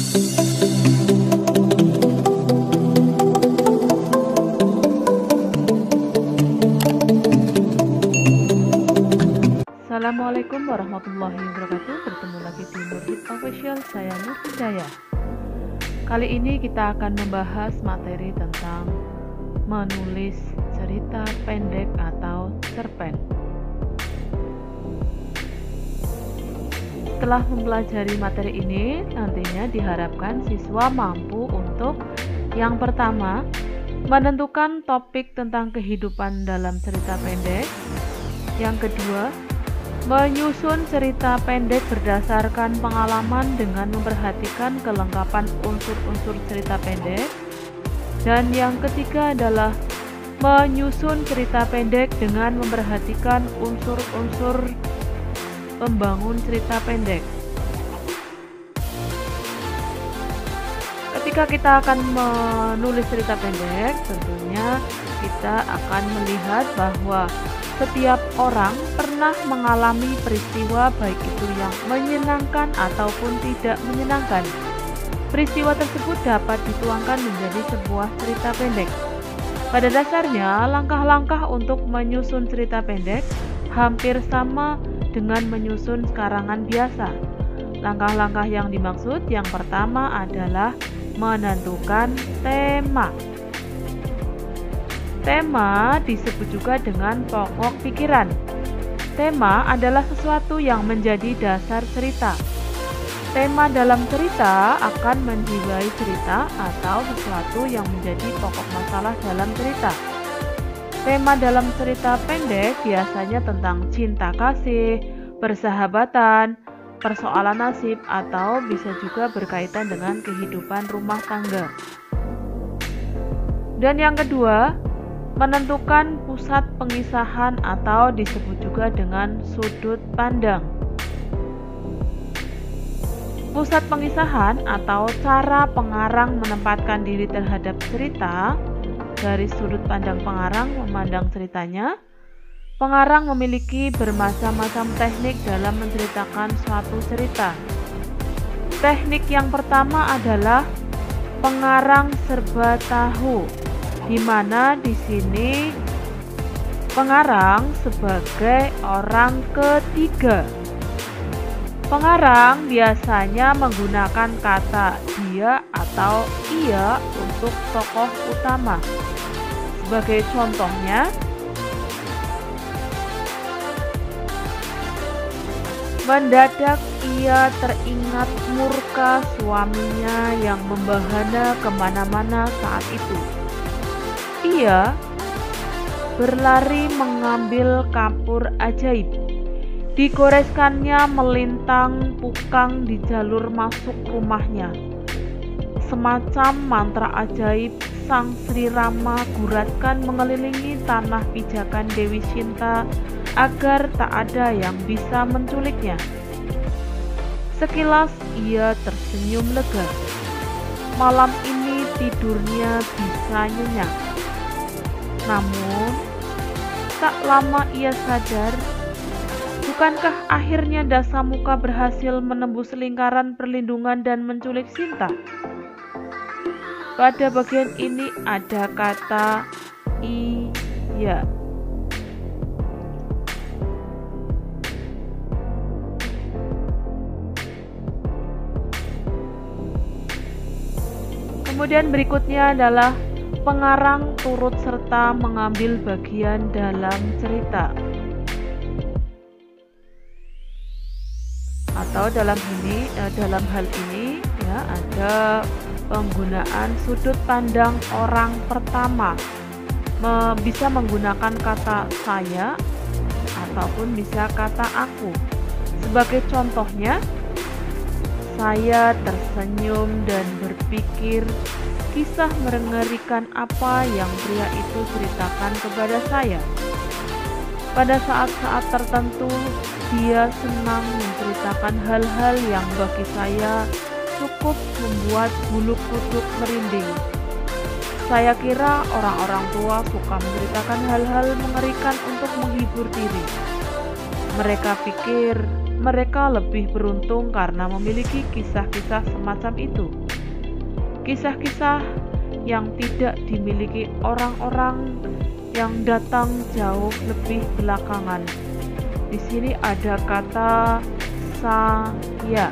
Assalamualaikum warahmatullahi wabarakatuh. Bertemu lagi di Nurhid Official, saya Nur Hidayah. Kali ini kita akan membahas materi tentang menulis cerita pendek atau cerpen. Setelah mempelajari materi ini, nantinya diharapkan siswa mampu untuk yang pertama, menentukan topik tentang kehidupan dalam cerita pendek. Yang kedua, menyusun cerita pendek berdasarkan pengalaman dengan memperhatikan kelengkapan unsur-unsur cerita pendek. Dan yang ketiga adalah menyusun cerita pendek dengan memperhatikan unsur-unsur pembangun cerita pendek. Ketika kita akan menulis cerita pendek, tentunya kita akan melihat bahwa setiap orang pernah mengalami peristiwa baik itu yang menyenangkan ataupun tidak menyenangkan. Peristiwa tersebut dapat dituangkan menjadi sebuah cerita pendek. Pada dasarnya, langkah-langkah untuk menyusun cerita pendek hampir sama dengan menyusun karangan biasa. Langkah-langkah yang dimaksud yang pertama adalah menentukan tema. Tema disebut juga dengan pokok pikiran. Tema adalah sesuatu yang menjadi dasar cerita. Tema dalam cerita akan menjiwai cerita atau sesuatu yang menjadi pokok masalah dalam cerita. Tema dalam cerita pendek biasanya tentang cinta kasih, persahabatan, persoalan nasib, atau bisa juga berkaitan dengan kehidupan rumah tangga. Dan yang kedua, menentukan pusat pengisahan atau disebut juga dengan sudut pandang. Pusat pengisahan atau cara pengarang menempatkan diri terhadap cerita dari sudut pandang pengarang memandang ceritanya. Pengarang memiliki bermacam-macam teknik dalam menceritakan suatu cerita. Teknik yang pertama adalah pengarang serba tahu, di mana di sini pengarang sebagai orang ketiga. Pengarang biasanya menggunakan kata dia atau ia untuk tokoh utama. Sebagai contohnya, mendadak ia teringat murka suaminya yang membahana kemana-mana saat itu. Ia berlari mengambil kapur ajaib. Digoreskannya melintang pukang di jalur masuk rumahnya. Semacam mantra ajaib Sang Sri Rama guratkan mengelilingi tanah pijakan Dewi Sinta agar tak ada yang bisa menculiknya. Sekilas ia tersenyum lega. Malam ini tidurnya bisa nyenyak. Namun, tak lama ia sadar, bukankah akhirnya Dasamuka berhasil menembus lingkaran perlindungan dan menculik Sinta? Pada bagian ini ada kata iya. Kemudian berikutnya adalah pengarang turut serta mengambil bagian dalam cerita. Atau dalam hal ini ya ada penggunaan sudut pandang orang pertama. Bisa menggunakan kata saya ataupun bisa kata aku. Sebagai contohnya, saya tersenyum dan berpikir kisah mengerikan apa yang pria itu ceritakan kepada saya. Pada saat-saat tertentu, dia senang menceritakan hal-hal yang bagi saya cukup membuat bulu kuduk merinding. Saya kira orang-orang tua suka menceritakan hal-hal mengerikan untuk menghibur diri. Mereka pikir mereka lebih beruntung karena memiliki kisah-kisah semacam itu. Kisah-kisah yang tidak dimiliki orang-orang yang datang jauh lebih belakangan. Di sini ada kata saya.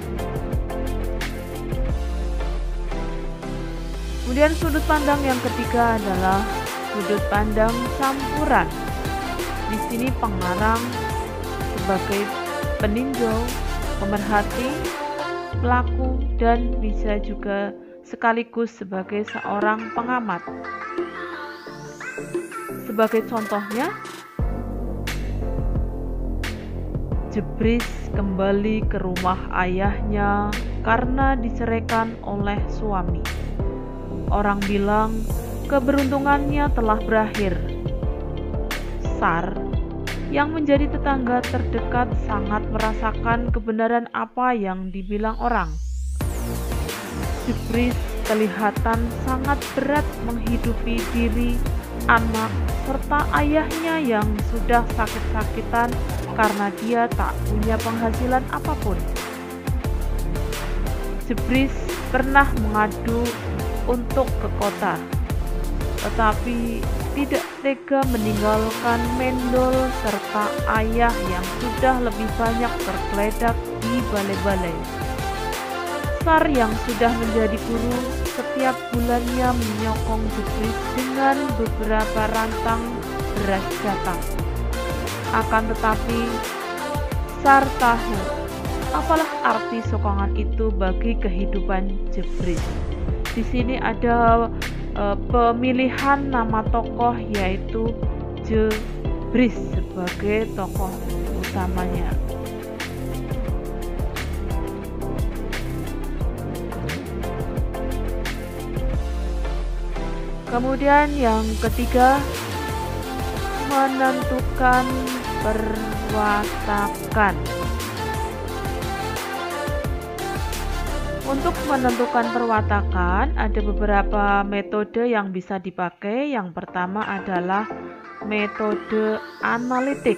Kemudian sudut pandang yang ketiga adalah sudut pandang campuran. Di sini pengarang sebagai peninjau, pemerhati, pelaku, dan bisa juga sekaligus sebagai seorang pengamat. Sebagai contohnya, Jebris kembali ke rumah ayahnya karena diceraikan oleh suami. Orang bilang keberuntungannya telah berakhir. Sar, yang menjadi tetangga terdekat, sangat merasakan kebenaran apa yang dibilang orang. Jebris kelihatan sangat berat menghidupi diri, anak, serta ayahnya yang sudah sakit-sakitan karena dia tak punya penghasilan apapun. Jebris pernah mengadu untuk ke kota, tetapi tidak tega meninggalkan Mendol serta ayah yang sudah lebih banyak bergeledak di balai-balai. Sar yang sudah menjadi guru setiap bulannya menyokong Jebris dengan beberapa rantang beras jatah. Akan tetapi, Sar tahu apalah arti sokongan itu bagi kehidupan Jebris. Di sini ada pemilihan nama tokoh, yaitu Jebris sebagai tokoh utamanya. Kemudian yang ketiga, menentukan perwatakan. Untuk menentukan perwatakan, ada beberapa metode yang bisa dipakai. Yang pertama adalah metode analitik.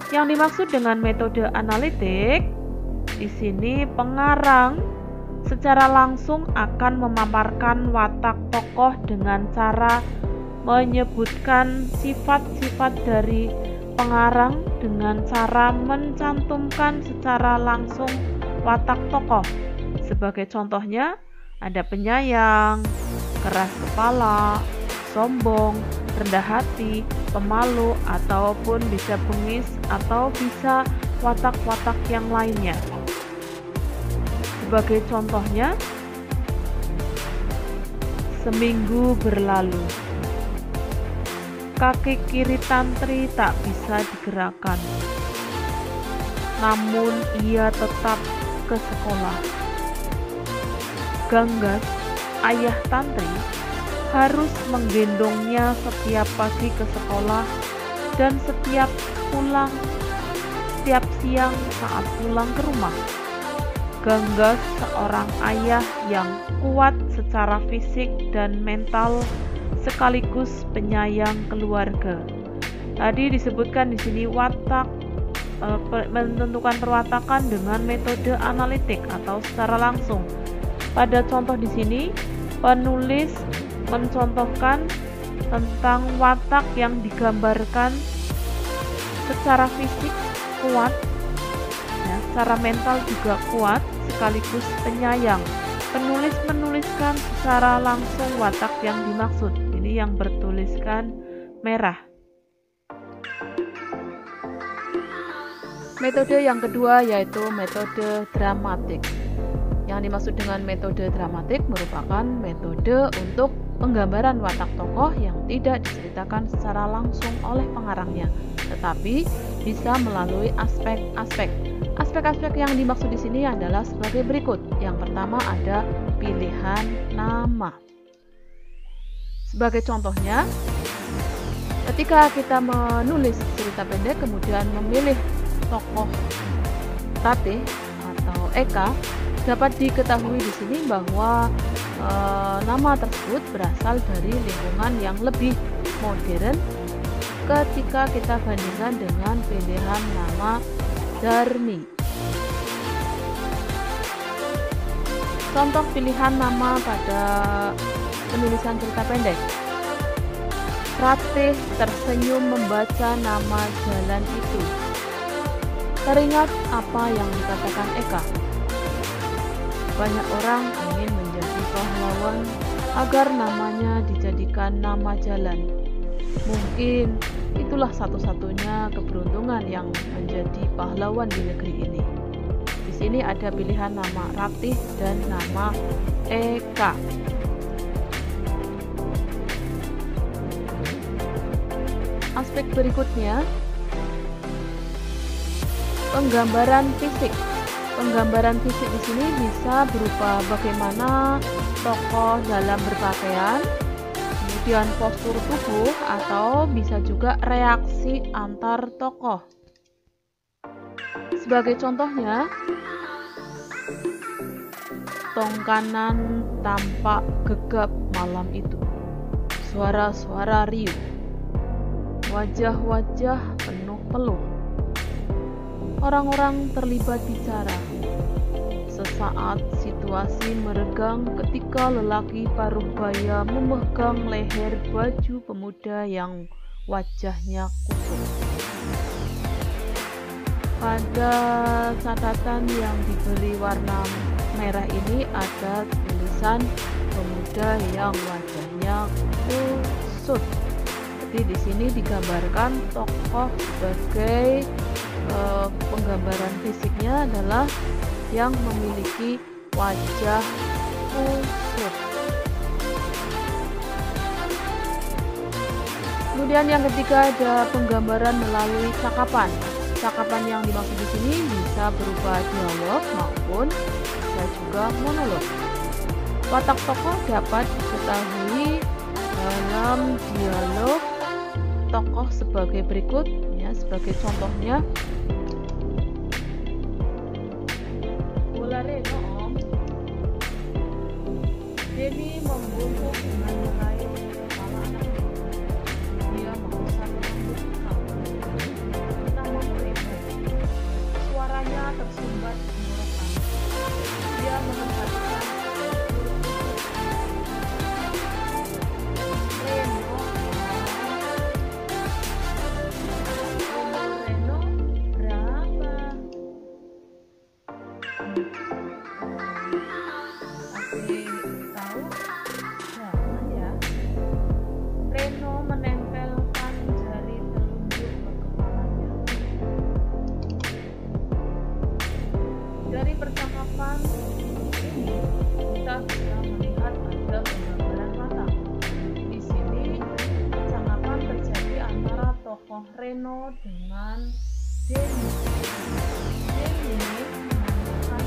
Yang dimaksud dengan metode analitik, di sini pengarang secara langsung akan memaparkan watak tokoh dengan cara menyebutkan sifat-sifat dari pengarang dengan cara mencantumkan secara langsung watak tokoh. Sebagai contohnya, ada penyayang, keras kepala, sombong, rendah hati, pemalu, ataupun bisa bengis, atau bisa watak-watak yang lainnya. Sebagai contohnya, seminggu berlalu. Kaki kiri Tantri tak bisa digerakkan, namun ia tetap ke sekolah. Ganggas, ayah Tantri, harus menggendongnya setiap pagi ke sekolah dan setiap siang saat pulang ke rumah. Ganggas seorang ayah yang kuat secara fisik dan mental, sekaligus penyayang keluarga. Tadi disebutkan di sini watak, menentukan perwatakan dengan metode analitik atau secara langsung. Pada contoh di sini, penulis mencontohkan tentang watak yang digambarkan secara fisik kuat, ya, secara mental juga kuat, sekaligus penyayang. Penulis menuliskan secara langsung watak yang dimaksud. Ini yang bertuliskan merah. Metode yang kedua yaitu metode dramatik. Yang dimaksud dengan metode dramatik merupakan metode untuk penggambaran watak tokoh yang tidak diceritakan secara langsung oleh pengarangnya, tetapi bisa melalui aspek-aspek. Aspek-aspek yang dimaksud di sini adalah sebagai berikut. Yang pertama ada pilihan nama. Sebagai contohnya, ketika kita menulis cerita pendek kemudian memilih tokoh Tate atau Eka, dapat diketahui di sini bahwa nama tersebut berasal dari lingkungan yang lebih modern ketika kita bandingkan dengan pilihan nama Darmi. Contoh pilihan nama pada penulisan cerita pendek. Ratih tersenyum membaca nama jalan itu. Teringat apa yang dikatakan Eka. Banyak orang ingin menjadi pahlawan agar namanya dijadikan nama jalan. Mungkin itulah satu-satunya keberuntungan yang menjadi pahlawan di negeri ini. Di sini ada pilihan nama Ratih dan nama Eka. Aspek berikutnya, penggambaran fisik. Penggambaran fisik di sini bisa berupa bagaimana tokoh dalam berpakaian, kemudian postur tubuh, atau bisa juga reaksi antar tokoh. Sebagai contohnya, tong kanan tampak gegap malam itu. Suara-suara riuh. Wajah-wajah penuh peluh. Orang-orang terlibat bicara. Sesaat situasi meregang ketika lelaki paruh baya memegang leher baju pemuda yang wajahnya kusut. Pada catatan yang diberi warna merah ini ada tulisan pemuda yang wajahnya kusut. Jadi di sini digambarkan tokoh sebagai penggambaran fisiknya adalah yang memiliki wajah kusut. Kemudian yang ketiga ada penggambaran melalui cakapan. Cakapan yang dimaksud di sini bisa berupa dialog maupun bisa juga monolog. Watak tokoh dapat diketahui dalam dialog tokoh sebagai berikut, ya, sebagai contohnya. Bola Reno, Om. Denny membungkuk dengan meraih kepala anak itu. Dia mengusap rambut kamu. Namun Reno, suaranya tersumbat tenggorokan. Dia menempatkan Reno dengan Denny. Denny menanyakan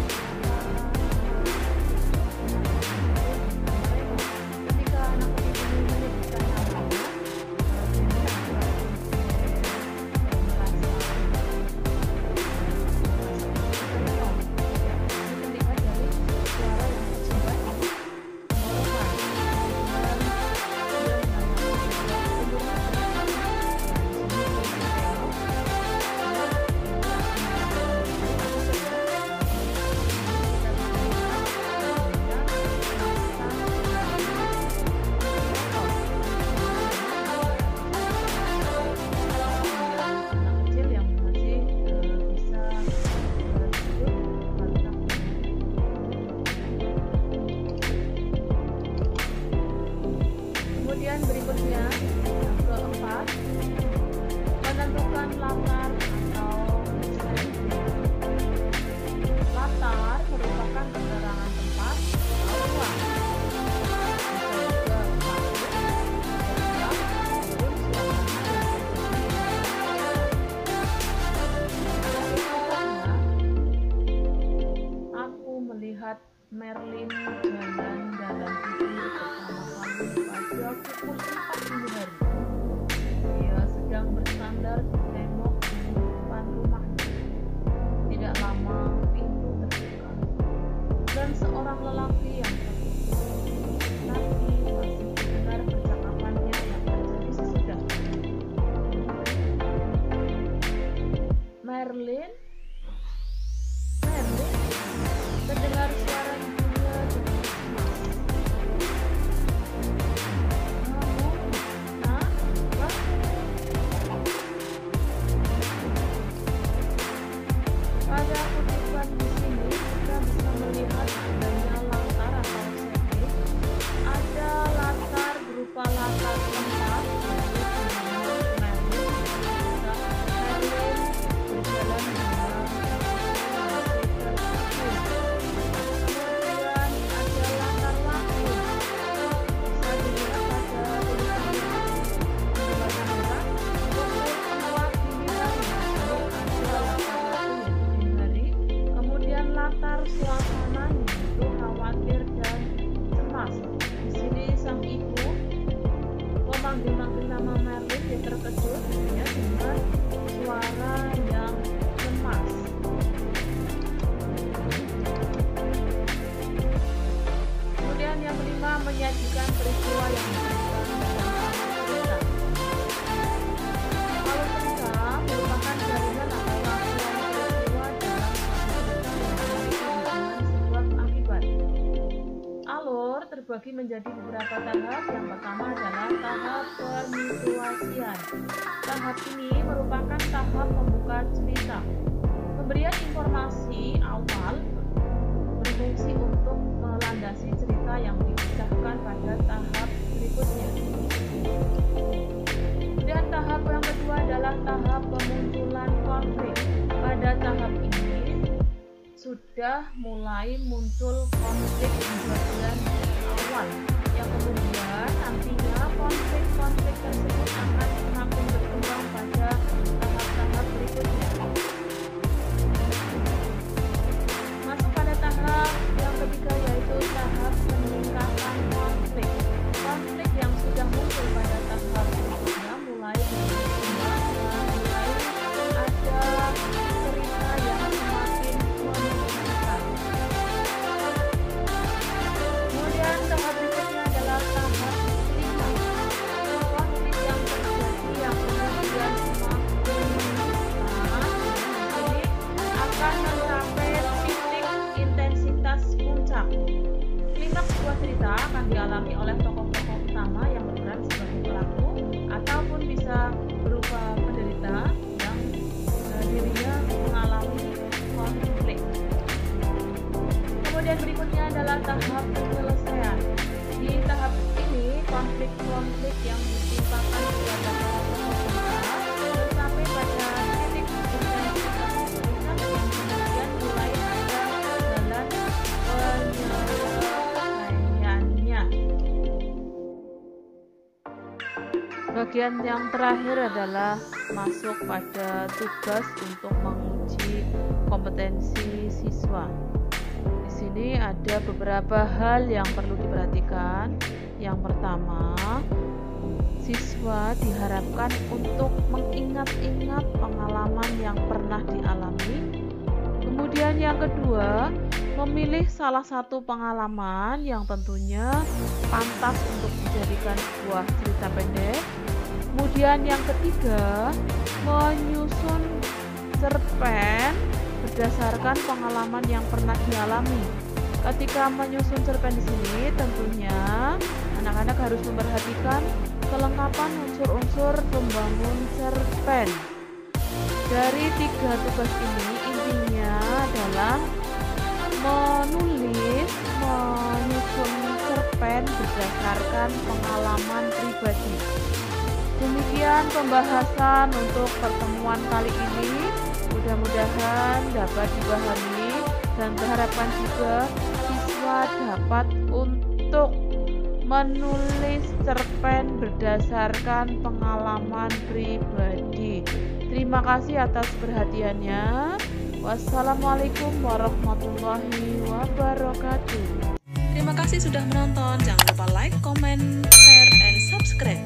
ketika anak itu menyebutkan namanya, Denny agak merasa terlihat dari suara yang tersumbat di Kemudian berikutnya yang keempat, menentukan latar atau setting. Latar merupakan keterangan tempat atau ruang. Bisa juga waktu, jam, maupun suasana yang terjadi. Aku melihat Merlin jalan dalam tidur pertama kali pada pukul 4 dini hari. Dia sedang bersandar di tembok di depan rumahnya. Tidak lama pintu terbuka dan seorang lelaki yang tertutup tapi masih mendengar percakapannya yang terjadi sesudah. Merlin, terdengar suara ibunya Kemudian yang kelima, menyajikan peristiwa yang diceritakan dalam alur cerita. Alur cerita merupakan jaringan atau rangkaian peristiwa dalam suatu cerita yang memiliki hubungan sebab akibat. Alur terbagi menjadi beberapa tahap. Yang pertama adalah tahap penutuasian. Tahap ini merupakan tahap pembuka cerita. Pemberian informasi awal berfungsi untuk melandasi cerita yang dipecahkan pada tahap berikutnya. Dan tahap yang kedua adalah tahap pemunculan konflik. Pada tahap ini sudah mulai muncul konflik di bagian awal, yang kemudian nantinya konflik-konflik tersebut akan semakin berkembang pada tahap-tahap berikutnya. Masuk pada tahap yang ketiga, yaitu tahap peningkatan konflik. Konflik yang sudah muncul pada tahap berikutnya mulai berkembang dan mulai ada cerita yang semakin menyenangkan. Kemudian tahap berikutnya adalah tahap cerita. Konflik yang terjadi yang kemudian semakin meningkat ini akan mencapai titik intensitas puncak. Klimaks sebuah cerita akan dialami oleh tokoh-tokoh utama yang berperan sebagai pelaku ataupun bisa berupa penderita yang dirinya mengalami konflik. Kemudian berikutnya adalah tahap penyelesaian. Di tahap ini konflik-konflik yang ditimpakan kepada para tokoh cerita sampai pada titik intensitas puncak yang kemudian mulai ada jalan penyelesaiannya. Bagian yang terakhir adalah masuk pada tugas untuk menguji kompetensi siswa. Di sini ada beberapa hal yang perlu diperhatikan. Yang pertama, siswa diharapkan untuk mengingat-ingat pengalaman yang pernah dialami. Kemudian yang kedua, memilih salah satu pengalaman yang tentunya pantas untuk dijadikan sebuah cerita pendek. Kemudian yang ketiga, menyusun cerpen berdasarkan pengalaman yang pernah dialami. Ketika menyusun cerpen di sini, tentunya anak-anak harus memperhatikan kelengkapan unsur-unsur pembangun cerpen. Dari tiga tugas ini, intinya adalah menyusun cerpen berdasarkan pengalaman pribadi. Demikian pembahasan untuk pertemuan kali ini. Mudah-mudahan dapat dipahami dan berharapkan juga siswa dapat untuk menulis cerpen berdasarkan pengalaman pribadi. Terima kasih atas perhatiannya. Wassalamualaikum warahmatullahi wabarakatuh. Terima kasih sudah menonton. Jangan lupa like, comment, share, and subscribe.